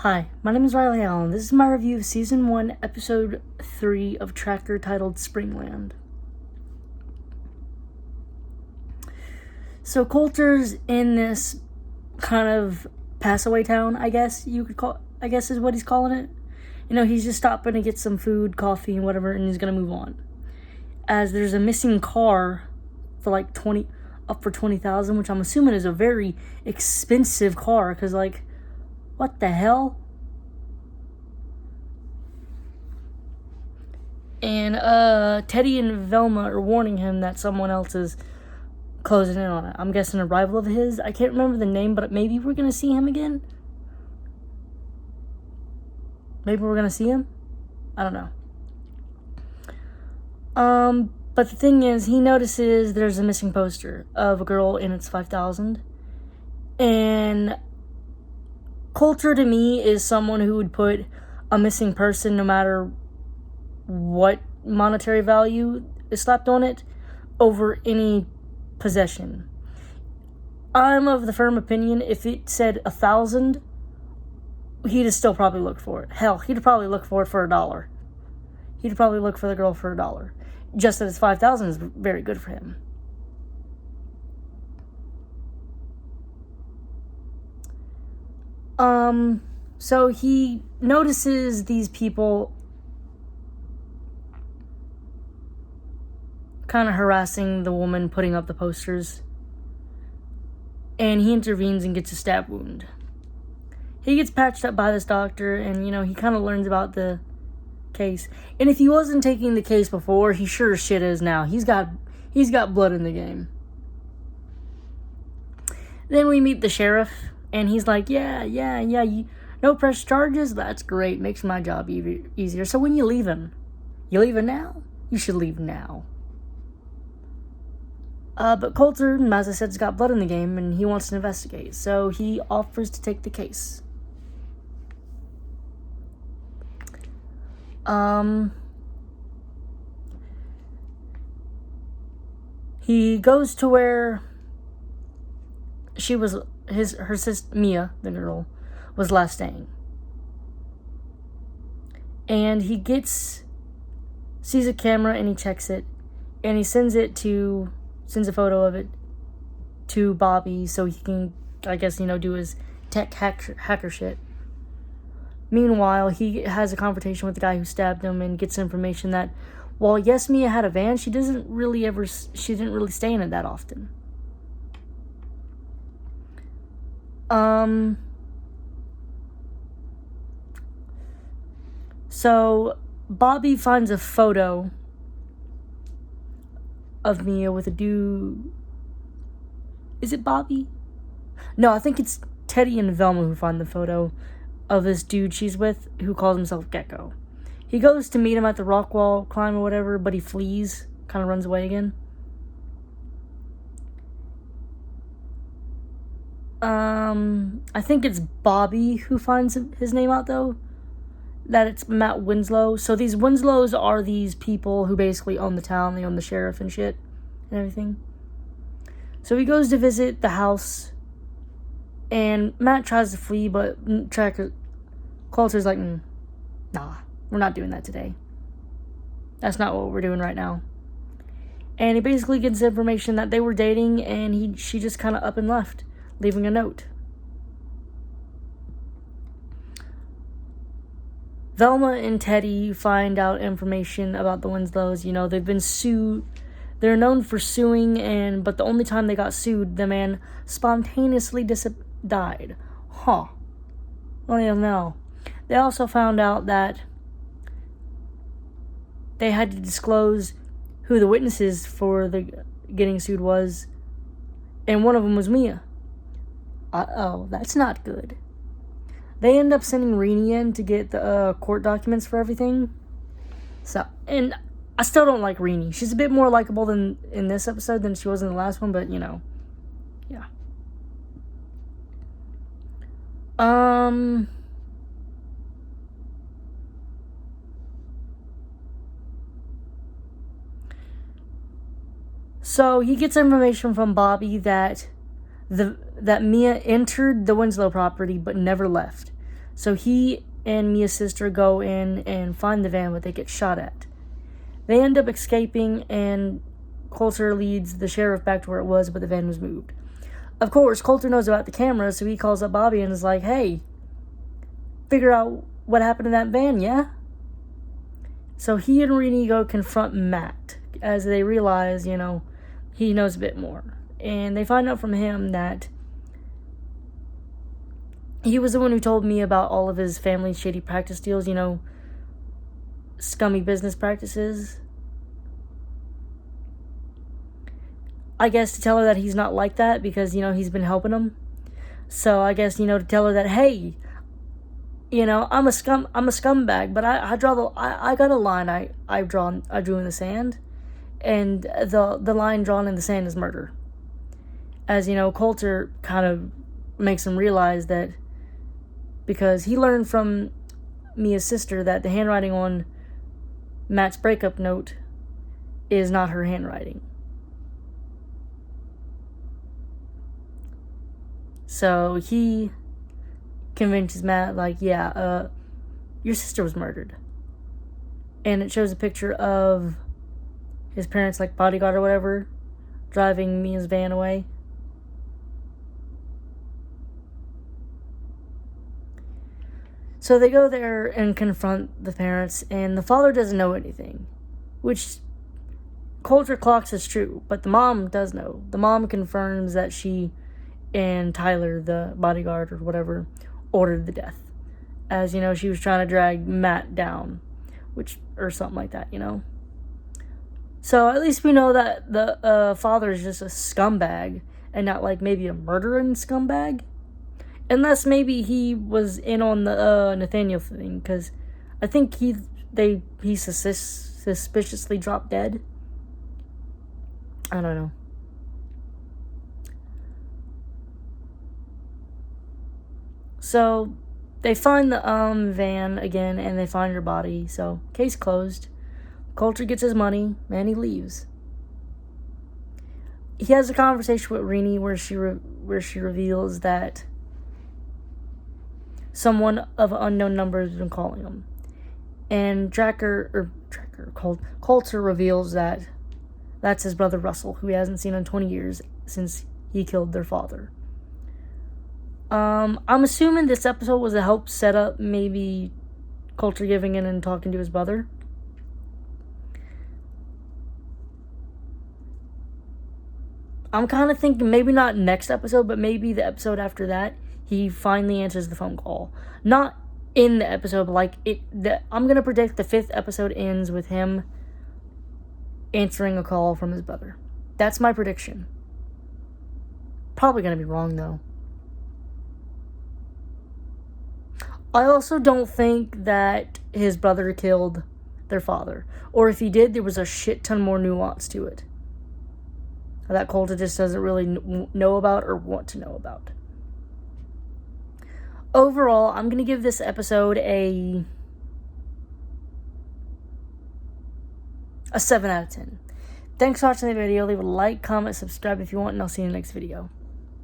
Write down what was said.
Hi, my name is Riley Allen. This is my review of Season 1, Episode 3 of Tracker titled Springland. So Coulter's in this kind of pass-away town, I guess is what he's calling it. You know, he's just stopping to get some food, coffee, and whatever, and he's gonna move on. As there's a missing car for like up for $20,000, which I'm assuming is a very expensive car, because like, what the hell? And Teddy and Velma are warning him that someone else is closing in on it. I'm guessing a rival of his. I can't remember the name, but maybe we're gonna see him again. Maybe we're gonna see him. I don't know. But the thing is, he notices there's a missing poster of a girl and it's 5,000. And Coulter to me is someone who would put a missing person, no matter what monetary value is slapped on it, over any possession. I'm of the firm opinion, if it said 1,000, he'd have still probably looked for it. Hell, he'd probably look for it for $1. He'd probably look for the girl for $1. Just that it's 5,000 is very good for him. So he notices these people kind of harassing the woman putting up the posters. And he intervenes and gets a stab wound. He gets patched up by this doctor, and, you know, he kind of learns about the case. And if he wasn't taking the case before, he sure as shit is now. He's got blood in the game. Then we meet the sheriff, and he's like, yeah, no press charges? That's great. Makes my job easier. So when you leaving? You leaving now? You should leave now. But Coulter, as I said, has got blood in the game, and he wants to investigate. So he offers to take the case. He goes to where she was, her sister, Mia, the girl, was last staying. And he sees a camera and he checks it, and he sends a photo of it to Bobby so he can, I guess, do his tech hacker shit. Meanwhile, he has a confrontation with the guy who stabbed him and gets information that while yes, Mia had a van, she didn't really stay in it that often. So Bobby finds a photo of Mia with a dude. Is it Bobby? No, I think it's Teddy and Velma who find the photo of this dude she's with who calls himself Gecko. He goes to meet him at the rock wall climb or whatever, but he flees, kind of runs away again. I think it's Bobby who finds his name out, though. That it's Matt Winslow. So these Winslows are these people who basically own the town. They own the sheriff and shit and everything. So he goes to visit the house, and Matt tries to flee, but Coulter's like, nah, we're not doing that today. That's not what we're doing right now. And he basically gets information that they were dating, and she just kind of up and left, leaving a note. Velma and Teddy find out information about the Winslows. They've been sued. They're known for suing, but the only time they got sued, the man spontaneously died. Huh. I don't even know. They also found out that they had to disclose who the witnesses for the getting sued was, and one of them was Mia. Uh-oh, that's not good. They end up sending Renee in to get the court documents for everything. So, and I still don't like Renee. She's a bit more likable in this episode than she was in the last one, but, yeah. So he gets information from Bobby that Mia entered the Winslow property but never left. So he and Mia's sister go in and find the van, but they get shot at. They end up escaping, and Coulter leads the sheriff back to where it was, but the van was moved. Of course, Coulter knows about the camera, so he calls up Bobby and is like, hey, figure out what happened to that van, yeah? So he and Renee go confront Matt, as they realize, he knows a bit more. And they find out from him that he was the one who told me about all of his family's shady practice deals, scummy business practices. I guess to tell her that he's not like that because, he's been helping him. So I guess, to tell her that, hey, I'm a scumbag, but I got a line I drew in the sand, and the line drawn in the sand is murder. As, Coulter kind of makes him realize that, because he learned from Mia's sister that the handwriting on Matt's breakup note is not her handwriting. So he convinces Matt, your sister was murdered. And it shows a picture of his parents, bodyguard or whatever, driving Mia's van away. So they go there and confront the parents, and the father doesn't know anything, which Coulter clocks is true, but the mom does know. The mom confirms that she and Tyler, the bodyguard or whatever, ordered the death. As, she was trying to drag Matt down, or something like that, So at least we know that the father is just a scumbag, and not maybe a murdering scumbag. Unless maybe he was in on the Nathaniel thing, because I think he suspiciously dropped dead. I don't know. So they find the van again, and they find her body. So case closed. Coulter gets his money, and he leaves. He has a conversation with Renee where she reveals that someone of unknown number has been calling him. And Coulter reveals that that's his brother Russell, who he hasn't seen in 20 years since he killed their father. I'm assuming this episode was to help set up maybe Coulter giving in and talking to his brother. I'm kind of thinking maybe not next episode, but maybe the episode after that, he finally answers the phone call. Not in the episode, but I'm going to predict the 5th episode ends with him answering a call from his brother. That's my prediction. Probably going to be wrong, though. I also don't think that his brother killed their father. Or if he did, there was a shit ton more nuance to it that Coulter just doesn't really know about or want to know about. Overall, I'm going to give this episode a 7 out of 10. Thanks for watching the video. Leave a like, comment, subscribe if you want, and I'll see you in the next video.